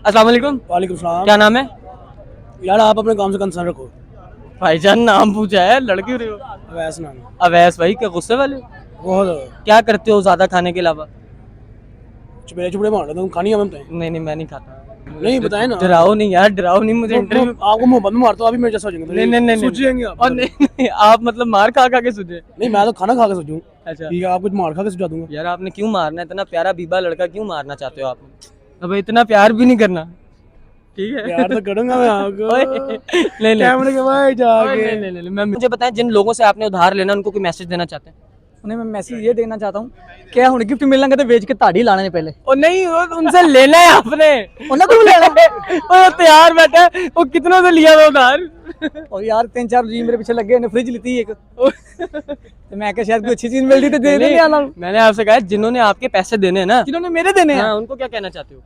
अस्सलाम वालेकुम। वालेकुम सलाम। क्या नाम है? यार आप अपने काम से कंसर्न रखो। भाईजान नाम पूछा है, लड़की हो रही हो? अवैस नाम। अवैस भाई, क्या गुस्से वाले हो? बहुत क्या करते हो ज्यादा खाने के अलावा? चुपड़े चुपड़े मार लेता हूँ, खानी है बताएं। नहीं नहीं, मैं नहीं खाता। नहीं बताएं ना। डराओ नहीं यार, डराओ नहीं मुझे। इंटरव्यू आपको मोहब्बत में मारता हूँ, अभी मेरे जैसा हो जाएंगे। नहीं नहीं नहीं सूझ जाएंगे आप। और नहीं नहीं, आप मतलब मार खा खा के सूझे? नहीं, मैं तो खाना खा के सोचूं। अच्छा ठीक है, आप कुछ मार खा के सुझा दूंगा। यार, आपने क्यों मारना है? इतना प्यारा बीबा लड़का क्यों मारना चाहते हो आप? अब इतना प्यार भी नहीं करना, ठीक है? यार तो करूंगा मैं आपको। ओए, नहीं नहीं कैमरे के भाई ओए, जाके। नहीं, मैं मुझे बताएं, जिन लोगों से आपने उधार लेना उनको कोई मैसेज देना चाहते हैं? उन्हें मैं मैसेज ये देना चाहता हूँ क्या हुण गिफ्ट मिलना तो बेच के ताड़ी लाने ने पहले ओ नहीं, वो उनसे लेना है आपने। उन्हें क्यों लेना वो तैयार बैठा है, वो कितनों से लिया था उधार? और यार 3-4 जी मेरे पीछे लगे ने फ्रिज लीती एक तो मैं क्या शायद कोई अच्छी चीज मिल रही तो दे देने वाला हूं। मैंने आपसे कहा जिन्होंने आपके पैसे देने हैं ना, जिन्होंने मेरे देने हैं हाँ, उनको क्या कहना चाहते हो?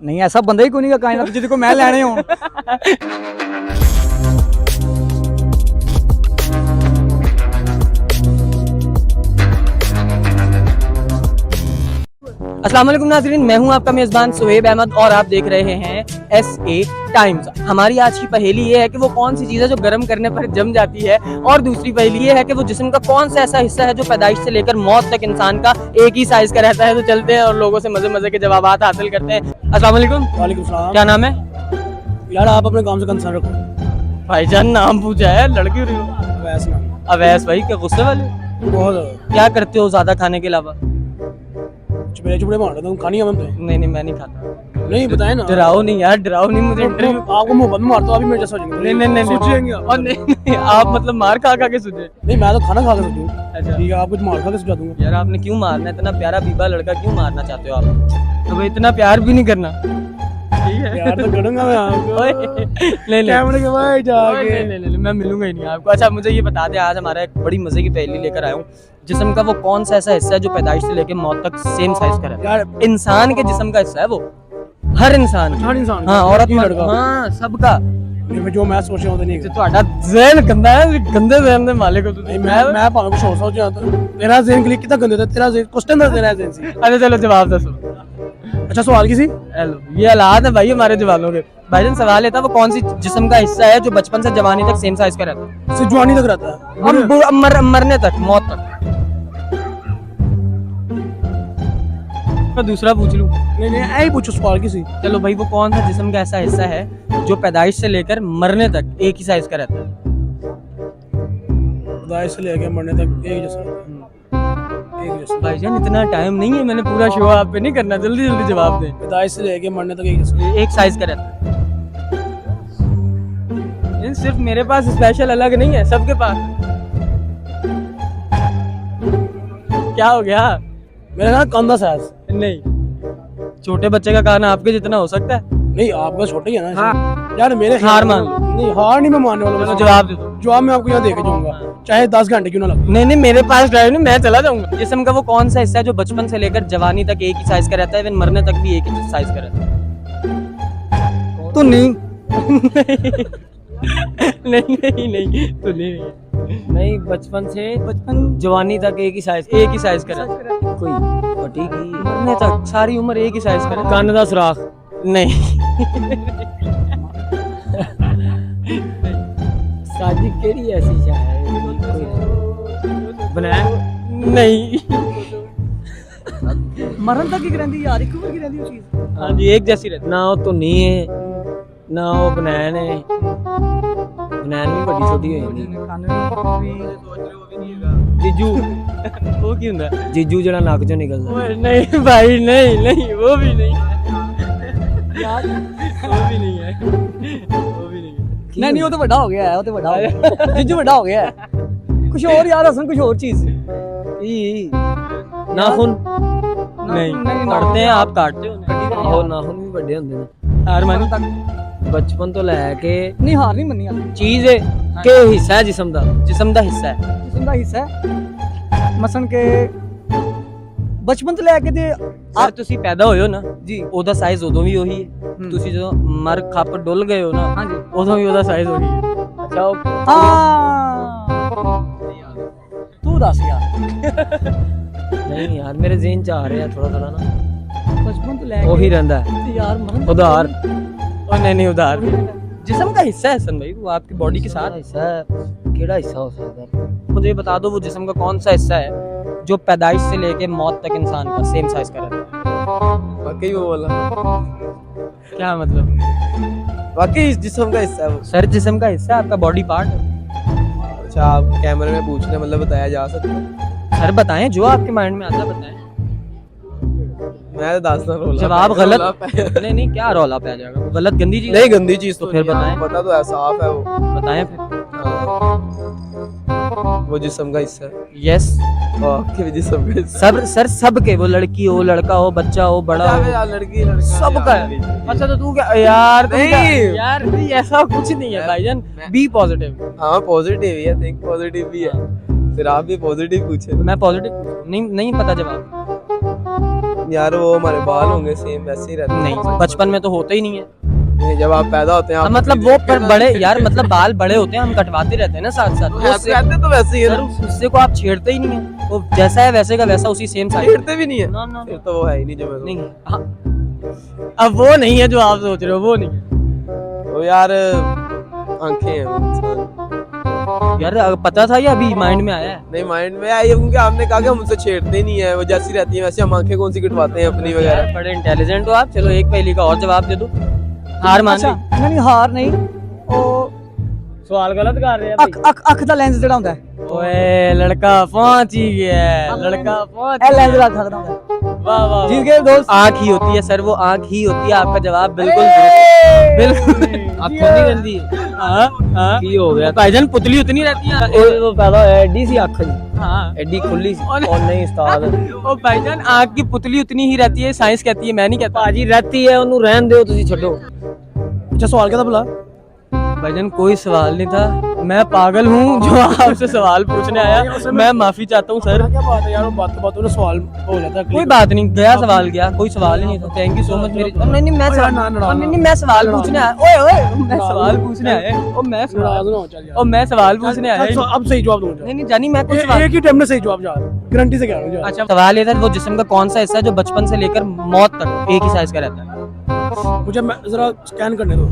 नहीं ऐसा बंदा ही कोई नहीं का कायनात जिसको मैं लेने हूं। अस्सलाम वालेकुम नाज़रीन, मैं हूं आपका मेज़बान सुहेब अहमद और आप देख रहे हैं SA टाइम्स। हमारी आज की पहेली ये है कि वो कौन सी चीज़ है जो गर्म करने पर जम जाती है, और दूसरी पहेली ये है कि वो जिस्म का कौन सा ऐसा हिस्सा है जो पैदाइश से लेकर मौत तक इंसान का एक ही साइज का रहता है। तो चलते हैं और लोगों से मजे मजे के जवाब हासिल करते हैं। अस्सलाम वालेकुम। वालेकुम सलाम। क्या नाम है? यार आप अपने काम से कंसर्न रखो। भाईजान नाम पूछा है, लड़की हो रही हो? अवैस नाम। अवैस भाई, क्या गुस्से वाले हो? बहुत क्या करते हो ज्यादा खाने के अलावा? चुपड़े चुपड़े मार लेता हूँ, खानी है बताएं। नहीं नहीं, मैं नहीं खाता। नहीं बताएं ना। डराओ नहीं यार, डराओ नहीं मुझे। इंटरव्यू आपको मोहब्बत में मारता हूँ, अभी मेरे जैसा हो जाएंगे। नहीं सूझ जाएंगे आप। और नहीं नहीं, आप मतलब मार खा खा के सूझे? नहीं, मैं तो खाना खा के सोचूं। अच्छा ठीक है, आप कुछ मार खा के सुझा दूंगा। यार, आपने क्यों मारना है? इतना प्यारा बीबा लड़का क्यों मारना चाहते हो आप? अब इतना प्यार भी नहीं करना, ठीक है? यार तो करूंगा मैं आपको। ओए, नहीं नहीं कैमरे के भाई ओए, जाके। नहीं, मैं मिलूंगा ही नहीं आपको। अच्छा, मुझे ये बता दे, आज हमारा एक बड़ी मजे की पहेली लेकर आया हूँ। जिस्म का वो कौन सा ऐसा हिस्सा है जो पैदाइश से लेकर मौत तक सेम साइज का रहता है? यार इंसान के जिस्म का हिस्सा है वो, हर इंसान हर इंसान हाँ, औरत की मर्द, लड़का। हाँ, सबका। नहीं, जो मैं सोच रहा हूँ तो नहीं है। ਤੁਹਾਡਾ ज़हन गंदा है, गंदे ज़हन ਦੇ मालिक हो नहीं, तुम। मैं भावे कुछ और सोच रहा था। तेरा ज़हन क्लिक कितना गंदे था, तेरा ज़हन क्वेश्चन था, तेरा ज़हन सी। अच्छा चलो, जवाब दसो। अच्छा सवाल की सी। हेलो, ये हालात है भाई हमारे जवानों के। भाईजान सवाल ये था, वो कौन सी जिस्म का हिस्सा है जो बचपन से जवानी तक सेम साइज का रहता है? सिर्फ जवानी तक रहता है। मरने तक, मौत तक। मैं दूसरा पूछ लूं? नहीं नहीं, ऐ ही पूछो सवाल की सी। चलो भाई, वो कौन सा जिस्म का ऐसा हिस्सा है जो पैदाइश से लेकर मरने तक एक ही साइज का रहता है? पैदाइश से लेके मरने तक एक जैसा रहता है। एक जैसा। भाईजान इतना टाइम नहीं है, मैंने पूरा शो आप पे नहीं करना, जल्दी जल्दी जवाब दें। पैदाइश से लेके मरने तक एक जैसा। एक साइज का रहता है। ये सिर्फ मेरे पास स्पेशल अलग नहीं है, सबके पास। क्या हो गया? मेरा ना कंधा साइज। नहीं, छोटे बच्चे का कान आपके जितना हो सकता है। नहीं, आपका छोटा ही है ना। हाँ। यार मेरे हार मान लो। नहीं, हार नहीं मैं मानने वाला। चलो मैं जवाब दे दो। जवाब मैं आपको यहाँ देके जाऊंगा, चाहे 10 घंटे क्यों ना लगे। नहीं नहीं, मेरे पास ड्राइव नहीं, मैं चला जाऊंगा। जिस्म का वो कौन सा हिस्सा है जो बचपन से लेकर जवानी तक एक ही साइज का रहता है, इवन मरने तक भी एक ही साइज का रहता है? तू नहीं नहीं, तो नहीं, बचपन से जवानी तक एक ही साइज का रहता है। कोई फटी की मरने तक सारी उम्र एक ही साइज का रहता है। कान दा सुराख? नहीं। साजी केड़ी ऐसी शायद बनाया? नहीं। मरण तक की रहंदी यार, एक उम्र की रहंदी वो चीज। हाँ जी, एक जैसी रहती। ना वो तो नहीं है ना वो बनैन है। बनैन भी बड़ी छोटी हो जाती। जीजू। वो की हुंदा? जीजू जड़ा नक चों निकलदा। ओए नहीं भाई, नहीं, वो भी नहीं है। वो भी नहीं है। नहीं वो तो बड़ा हो गया है, वो तो बड़ा हो गया जिज्जू बड़ा हो गया है। कुछ और यार, हसन कुछ और चीज। नाखून नहीं, काटते हैं, आप काटते हो? आहो नाखून भी बड़े होंदे ने। हार मानी? बचपन तो लैके नहीं हार नहीं मन्नी यार। चीज है के हिस्सा है जिस्म दा। जिस्म दा हिस्सा है। जिस्म दा हिस्सा है मसन के बचपन ਤੋਂ ਲੈ ਕੇ ਤੇ ਸਰ ਤੁਸੀਂ ਪੈਦਾ ਹੋਏ ਹੋ ਨਾ ਜੀ, ਉਹਦਾ ਸਾਈਜ਼ ਉਦੋਂ ਵੀ ਉਹੀ ਹੈ। ਤੁਸੀਂ ਜਦੋਂ ਮਰ ਖੱਪ ਡੁੱਲ ਗਏ ਹੋ ਨਾ, ਹਾਂਜੀ ਉਦੋਂ ਵੀ ਉਹਦਾ ਸਾਈਜ਼ ਉਹੀ ਹੈ। ਅੱਛਾ, ਉਹ ਹਾਂ ਤੂੰ ਦੱਸ ਯਾਰ। नहीं यार, मेरे ज़हन च आ रहा है थोड़ा थोड़ा ना। बचपन तो ले ਉਹੀ ਰਹਿੰਦਾ ਹੈ गए यार मगन ਉਧਾਰ और नहीं उधार जिस्म का हिस्सा है हसन भाई, वो आपकी बॉडी के साथ। हिस्सा ਕਿਹੜਾ ਹਿੱਸਾ ਹੋ ਸਕਦਾ मुझे ये बता दो वो जिस्म का कौन सा हिस्सा है जो पैदाइश से लेके मौत तक इंसान का सेम साइज का रहता है? वाकई वो बोला, क्या मतलब? वाकई इस जिस्म का हिस्सा है वो। सर जिस्म का हिस्सा है आपका, बॉडी पार्ट है। अच्छा, आप कैमरे में पूछने मतलब बताया जा सकता है? सर बताएं जो आपके माइंड में आता है बताएं। मैं तो दास्तान रोला जवाब रोला गलत पे- नहीं नहीं क्या रौला पे आ जाएगा, वो गलत गंदी चीज नहीं गंदी चीज तो तो फिर नहीं है, बताएं। पता तो है, साफ है वो। बताएं फिर। वो जिस्म का हिस्सा है, यस वाकई जिस्म का हिस्सा सब सर सब के, वो लड़की हो लड़का हो बच्चा हो बड़ा हो है। लड़की लड़का सबका है। अच्छा तो तू क्या यार, तुम नहीं। क्या- यार नहीं ऐसा कुछ नहीं है भाईजान, बी पॉजिटिव। हाँ पॉजिटिव ही है, थिंक पॉजिटिव भी है। फिर आप भी पॉजिटिव पूछे मैं पॉजिटिव नहीं नहीं पता जवाब। यार, वो हमारे बाल होंगे सेम वैसे ही रहते हैं। नहीं बचपन में तो होते ही नहीं है। नहीं, जब आप पैदा होते हैं हाँ, आप मतलब वो पर बड़े यार, मतलब बाल बड़े होते हैं, हम कटवाते रहते हैं ना साथ साथ, वो ऐसे रहते तो वैसे ही है सर ना। उस हिस्से को आप छेड़ते ही नहीं है, वो जैसा है वैसे का वैसा उसी सेम साइज। छेड़ते भी नहीं है, ना ना फिर तो वो है ही नहीं जो मैं नहीं हाँ। अब वो नहीं है जो आप सोच रहे हो, वो नहीं है वो यार आंखें हैं वो इंसान। यार। पता था या अभी माइंड में आया है? नहीं माइंड में आई है, क्योंकि आपने कहा कि हम उनसे छेड़ते ही नहीं है, वो जैसी रहती है वैसे हम आंखें कौन सी कटवाते हैं अपनी वगैरह। यार, बड़े इंटेलिजेंट हो आप। चलो एक पहेली का और जवाब दे दो, हार मान अच्छा ली। नहीं हार नहीं ਉਹ सवाल गलत कर रहे ਅੱਖ ਅੱਖ ਅੱਖ ਦਾ ਲੈਂਸ ਜਿਹੜਾ ਹੁੰਦਾ ਹੈ ओए लड़का पहुंच ही गया है, लड़का पहुंच ਇਹ ਲੈਂਸ ਦਾ ਅੱਖ ਦਾ ਹੁੰਦਾ ਹੈ वाह वाह जीत गए दोस्त आंख ही होती है सर, वो आंख ही होती है। आपका जवाब बिल्कुल दुरुस्त। बिल्कुल ਅੱਖ ਨਹੀਂ ਰਹਿੰਦੀ हाँ हाँ ਕੀ ਹੋ ਗਿਆ भाईजान पुतली उतनी रहती है। ਉਹ ਪੈਦਾ ਹੋਇਆ ਐਡੀ ਸੀ ਅੱਖ ਦੀ हाँ ਐਡੀ ਖੁੱਲੀ ਸੀ और- ਉਹ ਨਹੀਂ ਉਸਤਾਦ ओ भाईजान आंख की पुतली उतनी ही रहती है, साइंस कहती है, मैं नहीं कहता। ਭਾਜੀ ਰਹਿਤੀ ਹੈ ਉਹਨੂੰ ਰਹਿਣ ਦਿਓ ਤੁਸੀਂ ਛੱਡੋ अच्छा सवाल क्या था भला? भाईजान कोई सवाल नहीं था, मैं पागल हूँ जो आपसे सवाल पूछने आया। मैं माफी चाहता हूँ सर। क्या बात है यार, वो बात में सवाल हो जाता है। कोई बात नहीं, गया सवाल गया, कोई सवाल ही नहीं था। थैंक यू सो मच मेरी। नहीं नहीं मैं सवाल नहीं मैं सवाल पूछने आया। ओए ओए मैं सवाल पूछने आया। ओ मैं नाराज सवाल ना हो, चल यार। ओ मैं सवाल पूछने आया। अब अब सही जवाब दूंगा। नहीं नहीं जानी मैं कुछ सवाल। एक ही टाइम में सही जवाब जा, गारंटी से कह रहा हूँ। अच्छा सवाल ये था वो जिस्म का कौन सा हिस्सा है जो बचपन से लेकर मौत तक एक ही साइज का रहता है? मुझे जरा स्कैन करने दो।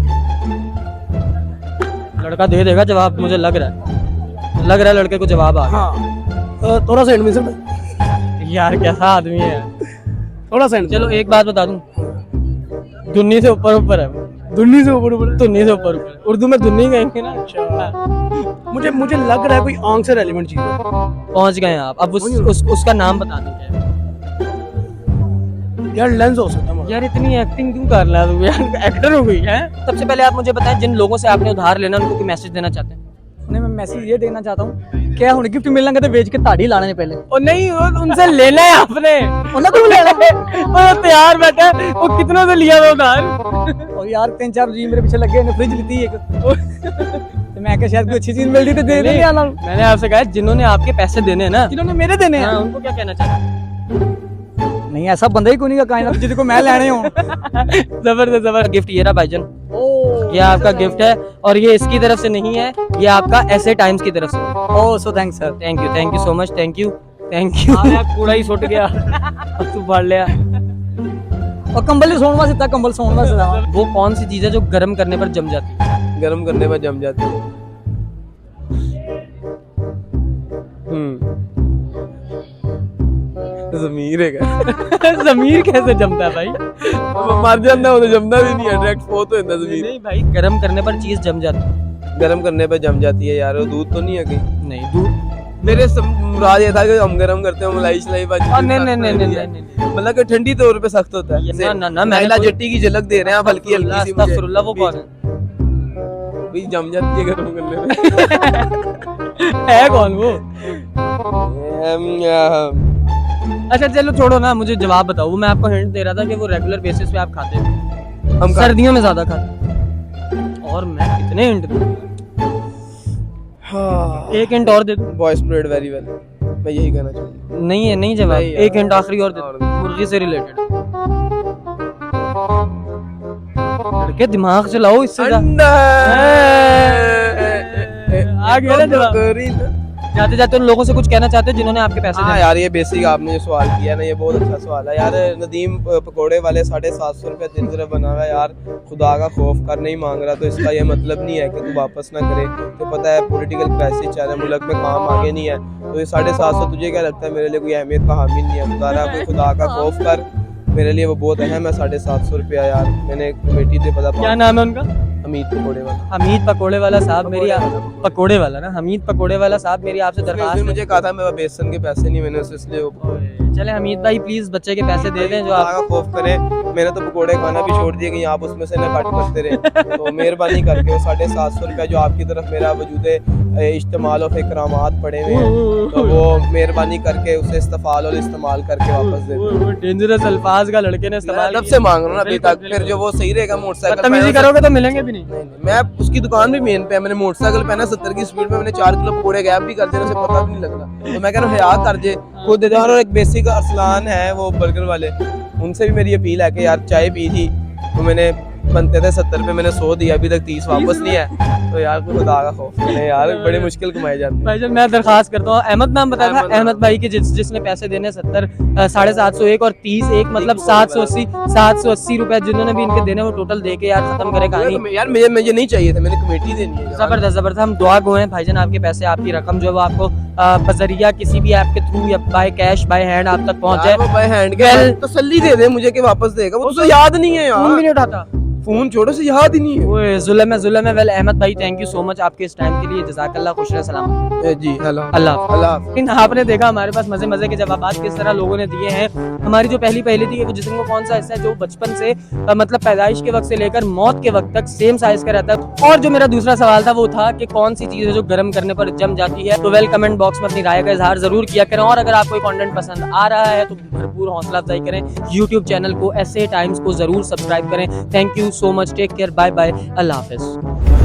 लड़का दे देगा जवाब, मुझे लग रहा है, लग रहा है लड़के को जवाब आ गया। हाँ थोड़ा सा एंड में यार कैसा आदमी है। थोड़ा सा एंड। चलो एक बात बता दूं, दुन्नी से ऊपर ऊपर है, दुन्नी से ऊपर ऊपर। दुन्नी से ऊपर ऊपर। उर्दू में दुन्नी कहेंगे ना। अच्छा मुझे मुझे लग रहा है कोई आंख से रेलिवेंट चीज है। पहुंच गए आप। अब उसका नाम बता दीजिए यार लेंस हो सकता है। यार। इतनी एक्टिंग क्यों कर रहा है तू यार, एक्टर हो गई है। सबसे पहले आप मुझे बताएं जिन लोगों से आपने उधार लेना उनको कोई मैसेज देना चाहते हैं? उन्हें मैं मैसेज ये देना चाहता हूँ क्या ਹੁਣ गिफ्ट मिलेंगे तो बेच के ताड़ी लाने ने पहले और नहीं वो उनसे लेना है आपने। ਉਹਨਾਂ ਤੋਂ ਲੈਣਾ वो तैयार बैठा है, वो कितनों से लिया वो उधार? और यार 3-4 जी मेरे पीछे लगे ने फ्रिज लीती एक तो मैं क्या शायद कोई अच्छी चीज मिल रही तो दे देने वाला हूं। मैंने आपसे कहा जिन्होंने आपके पैसे देने हैं ना, जिन्होंने मेरे देने हैं हाँ, उनको क्या कहना चाहते हैं? नहीं ऐसा बंदा ही कोई नहीं का कायनात जिसको मैं लेने हूं जबरदस्त जबरदस्त गिफ्ट ये रहा भाईजान, ये आपका गिफ्ट है और ये इसकी तरफ से नहीं है, ये आपका ऐसे टाइम्स की तरफ से। Oh so thanks sir thank you so much, thank you thank you. ਕੂੜਾ ਹੀ ਸੁੱਟ ਗਿਆ अब तू फड़ लिया और कंबल भी सोने वास्ते कंबल सोने वास्ते वो कौन सी चीज है जो गर्म करने पर जम जाती है? गर्म करने पर जम जाती है। ज़मीर है। जमीर कैसे जमता है भाई? मर जाता वो तो जमता भी नहीं है, डायरेक्ट फोत हो जाता ज़मीर। नहीं भाई, गर्म करने पर चीज जम जाती है। गर्म करने पर जम जाती है यार, वो दूध तो नहीं है कहीं? नहीं दूध मेरे मुराद ये था कि हम गर्म करते हैं मलाई शलाई बाजी। नहीं मतलब कि ठंडी तौर पे सख्त होता है। ना ना ना मैंने नाइला जट्टी की झलक दे रहे हैं आप, हल्की हल्की सी मुझे। अस्तगफुरुल्लाह, वो कौन भी जम जाती है गर्म करने में। है? है कौन वो? अच्छा चलो छोड़ो ना, मुझे जवाब बताओ। वो मैं आपको हिंट दे रहा था कि वो रेगुलर बेसिस पे आप खाते हो, हम सर्दियों में ज्यादा खाते हो। और मैं कितने हिंट दूं? हाँ, एक हिंट और दे दूं? बॉय स्प्रेड वेरी वेल, मैं यही कहना चाहूँगा। नहीं है, नहीं जवाब। नहीं यार। एक हिंट आखिरी और दे और दूं, मुर्गी से रिलेटेड। लड़के दिमाग चलाओ इससे अंडा आ गया ना जवाब। जाते जाते उन लोगों से कुछ कहना चाहते हो जिन्होंने आपके पैसे हाँ दिए? यार, ये बेसिक आपने जो सवाल किया ना, ये बहुत अच्छा सवाल है यार। नदीम पकोड़े वाले 750 रुपये दिन तरफ बना हुआ है यार। खुदा का खौफ कर नहीं मांग रहा, तो इसका ये मतलब नहीं है कि तू वापस ना करे। तो पता है पॉलिटिकल क्राइसिस चल रहा है मुल्क में, काम आगे नहीं है, तो ये 750 तुझे क्या लगता है मेरे लिए कोई अहमियत का हामिल नहीं है? खुदा का खौफ कर, मेरे लिए वो बहुत अहम है। 750 रुपया यार, मैंने कमेटी से पता क्या नाम है उनका? अमीर पकोड़े वाला। हमीद पकोड़े वाला साहब, मेरी पकोड़े वाला ना, हमीद पकोड़े वाला साहब, मेरी आपसे उसने दरख्वास्त है। मुझे कहा था मेरे बेसन के पैसे नहीं, मैंने उसे इसलिए चले हमीद भाई प्लीज बच्चे के पैसे दे दें जो खुदा आप। का खौफ करे। मैंने तो पकोड़े खाना भी छोड़ दिया कि आप उसमें से ना कट करते रहे, तो मेहरबानी करके वो 750 रुपया जो आपकी तरफ मेरा वजूद इस्तेमाल और इकरामात पड़े हुए हैं, तो वो मेहरबानी करके उसे इस्तेफाल और इस्तेमाल करके वापस दे दो। डेंजरस अल्फाज का लड़के ने इस्तेमाल तब से मांग रहा हूँ ना अभी तक, फिर जो वो सही रहेगा मोटरसाइकिल बदतमीजी करोगे तो मिलेंगे भी नहीं। मैं उसकी दुकान भी मेन पे है, मैंने मोटरसाइकिल पे ना 70 की स्पीड में मैंने 4 किलो पकोड़े गैप भी कर दिए, उसे पता भी नहीं लगना। तो मैं कह रहा हूँ हया कर जे खुद दे दे। और एक बेसिक अरसलान है वो बर्गर वाले, उनसे भी मेरी अपील है कि यार चाय पी थी तो मैंने बनते थे 70 पे, मैंने 100 दिया, अभी तक 30 वापस नहीं है। तो यार खुदा का खौफ करे यार, बड़े मुश्किल कमाए जाते हैं। भाईजान मैं दरखास्त करता हूँ, अहमद नाम बताया था, अहमद भाई के जिसने पैसे देने 70 750 और 30 एक मतलब 780 रुपए जिन्होंने भी इनके देने वो टोटल दे के यार खत्म करे कहानी। यार मुझे नहीं चाहिए थे, मैंने कमेटी देनी है। जबरदस्त जबरदस्त, हम दुआ गो हैं भाईजान, आपके पैसे आपकी रकम जो है वो आपको बजरिया किसी भी ऐप के थ्रू या बाय कैश बाय हैंड आप तक पहुंच जाए। बाय हैंड के तसल्ली दे दे मुझे कि वापस देगा, वो तो याद नहीं है फोन भी यार, नहीं उठाता। फोन छोड़ो से याद ही नहीं है। ओए जुल्म है। वेल अहमद भाई थैंक यू सो मच आपके इस टाइम के लिए, जज़ाकल्लाह, खुश रहे, सलाम, जी हेलो अल्लाह हाफ़िज़। अल्लाह। लेकिन आपने देखा हमारे पास मजे के जवाब किस तरह लोगों ने दिए हैं। हमारी जो पहली थी वो जिस्म का कौन सा हिस्सा है जो बचपन से मतलब पैदाइश के वक्त से लेकर मौत के वक्त तक सेम साइज का रहता है। और जो मेरा दूसरा सवाल था वो था कि कौन सी चीज है जो गर्म करने पर जम जाती है। तो वेल कमेंट बॉक्स में अपनी राय का इजहार जरूर किया करें, और अगर आपको कंटेंट पसंद आ रहा है तो भरपूर हौसला अफजाई करें, यूट्यूब चैनल को SA टाइम्स को जरूर सब्सक्राइब करें। Thank you so much, take care, bye bye, अल्लाह हाफिज।